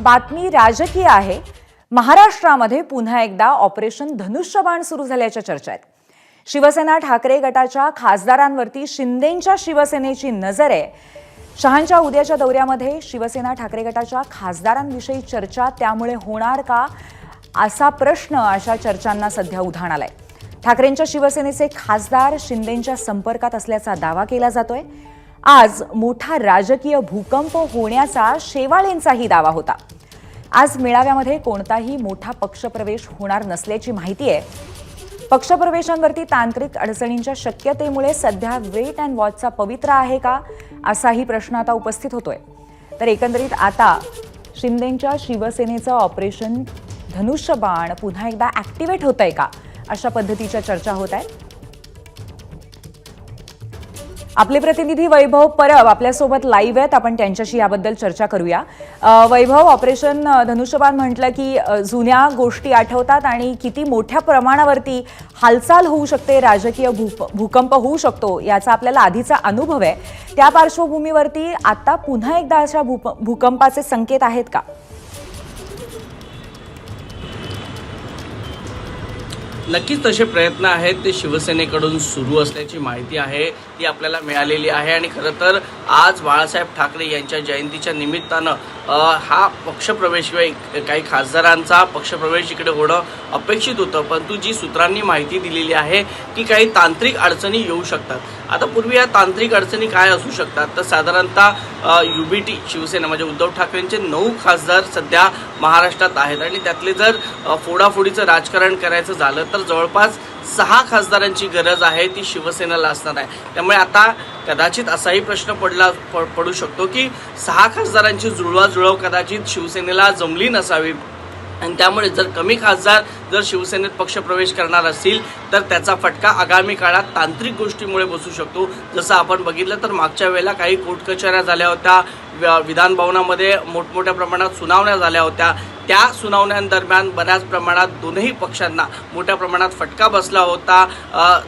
बातमी राजकीय आहे। महाराष्ट्रामध्ये पुन्हा एकदा ऑपरेशन धनुष्यबाण सुरू झाल्याच्या चर्चा आहेत। शिवसेना ठाकरे गटाच्या खासदारांवरती शिंदेंच्या शिवसेनेची नजर आहे। शहांच्या उद्याच्या दौऱ्यामध्ये शिवसेना ठाकरे गटाच्या खासदारांविषयी चर्चा त्यामुळे होणार का असा प्रश्न अशा चर्चांना सध्या उधाण आलाय। ठाकरेंच्या शिवसेनेचे खासदार शिंदेंच्या संपर्कात असल्याचा दावा केला जातोय। आज मोठा राजकीय भूकंप होण्याचा शेवाळेंचाही दावा होता। आज मेळाव्यामध्ये कोणताही मोठा पक्षप्रवेश होणार नसल्याची माहिती आहे। पक्षप्रवेशांवरती तांत्रिक अडचणींच्या शक्यतेमुळे सध्या वेट अँड वॉचचा पवित्रा आहे का असाही प्रश्न आता उपस्थित होतोय। तर एकंदरीत आता शिंदेंच्या शिवसेनेचं ऑपरेशन धनुष्यबाण पुन्हा एकदा ऍक्टिव्हेट होतंय का अशा पद्धतीच्या चर्चा होत आहेत। आपले प्रतिनिधी वैभव परब आपल्यासोबत लाईव्ह आहेत, आपण त्यांच्याशी याबद्दल चर्चा करूया। वैभव, ऑपरेशन धनुष्यबाण म्हटलं की जुन्या गोष्टी आठवतात आणि किती मोठ्या प्रमाणावरती हालचाल होऊ शकते, राजकीय भूकंप होऊ शकतो याचा आपल्याला आधीचा अनुभव आहे। त्या पार्श्वभूमीवरती आता पुन्हा एकदा अशा भूकंपाचे संकेत आहेत का? नक्कीच तसे प्रयत्न आहेत ते शिवसेनेकडून सुरू असल्याची माहिती आहे ती आपल्याला मिळालेली आहे। आणि खरं तर आज बाळासाहेब ठाकरे यांच्या जयंतीच्या निमित्तानं हा पक्षप्रवेश किंवा काही खासदारांचा पक्षप्रवेश इकडे होणं अपेक्षित होतं, परंतु जी सूत्रांनी माहिती दिलेली आहे की काही तांत्रिक अडचणी येऊ शकतात। आता पूर्वी या तांत्रिक अडचणी काय असू शकतात तर साधारणतः युबीटी शिवसेना म्हणजे उद्धव ठाकरेंचे 9 खासदार सध्या महाराष्ट्रात आहेत आणि त्यातले जर फोडाफोडीचं राजकारण करायचं झालं तर जवळपास 6 खासदारांची गरज आहे ती शिवसेनेला असणार आहे। त्यामुळे आता कदाचित असाही प्रश्न पडू शकतो की 6 खासदारांची जुळवाजुळव कदाचित शिवसेनेला जमली नसावी आणि त्यामुळे जर कमी खासदार जर शिवसेनेत पक्षप्रवेश करणार असतील तर त्याचा फटका आगामी काळात तांत्रिक गोष्टीमुळे बसू शकतो। जसं आपण बघितलं तर मागच्या वेळेला काही कोर्ट कचऱ्या झाल्या होत्या, विधान भवनामध्ये मोठमोठ्या प्रमाणात सुनावण्या झाल्या होत्या। त्या सुनावण्यांदरम्यान बऱ्याच प्रमाणात दोन्ही पक्षांना मोठ्या प्रमाणात फटका बसला होता,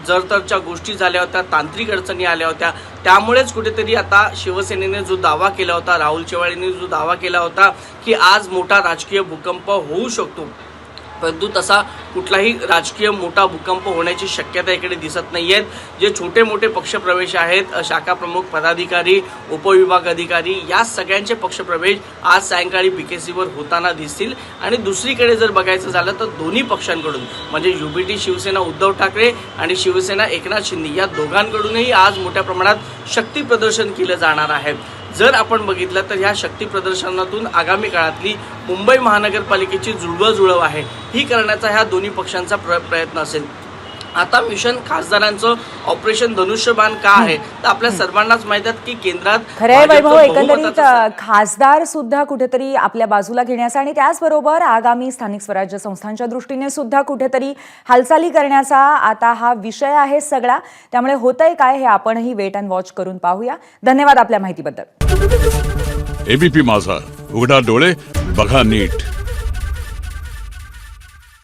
जरतरच्या गोष्टी झाल्या होत्या, तांत्रिक अडचणी आल्या होत्या। त्यामुळेच कुठेतरी आता शिवसेनेने जो दावा केला होता, राहुल शेवाळेंनी जो दावा केला होता की आज मोठा राजकीय भूकंप होऊ शकतो, परंतु तसा कुठलाही राजकीय मोठा भूकंप होण्याची शक्यता इकडे दिसत नाही आहेत। जे छोटे मोठे पक्षप्रवेश आहेत, शाखा प्रमुख पदाधिकारी, उपविभाग अधिकारी या सगळ्यांचे पक्षप्रवेश आज सायंकाळी बीकेसीवर होताना दिसतील। आणि दुसरीकडे जर बघायचं झालं तर दोन्ही पक्षांकडून म्हणजे युबीटी शिवसेना उद्धव ठाकरे आणि शिवसेना एकनाथ शिंदे या दोघांकडूनही आज मोठ्या प्रमाणात शक्ती प्रदर्शन केलं जाणार आहे। जर आपण बघितलं तर ह्या शक्ती प्रदर्शनातून आगामी काळातली मुंबई महानगरपालिकेची जुळवाजुळव आहे ही करण्याचा ह्या दोन्ही पक्षांचा प्रयत्न असेल। आता मिशन खासदारांचं ऑपरेशन धनुष्यबाण का आहे तर आपल्या सर्वांनाच माहित आहे की केंद्रात खरंय वैभव, एकंदरीत खासदार सुद्धा कुठेतरी आपल्या बाजूला घेण्याचा आणि त्याचबरोबर आगामी स्थानिक स्वराज्य संस्थांच्या दृष्टीने सुद्धा कुठेतरी हालचाली करण्याचा आता हा विषय आहे सगळा। त्यामुळे होतंय काय हे आपणही वेट अँड वॉच करून पाहूया। धन्यवाद आपल्या माहितीबद्दल। एबीपी माझा, उघडा डोळे बघा नीट।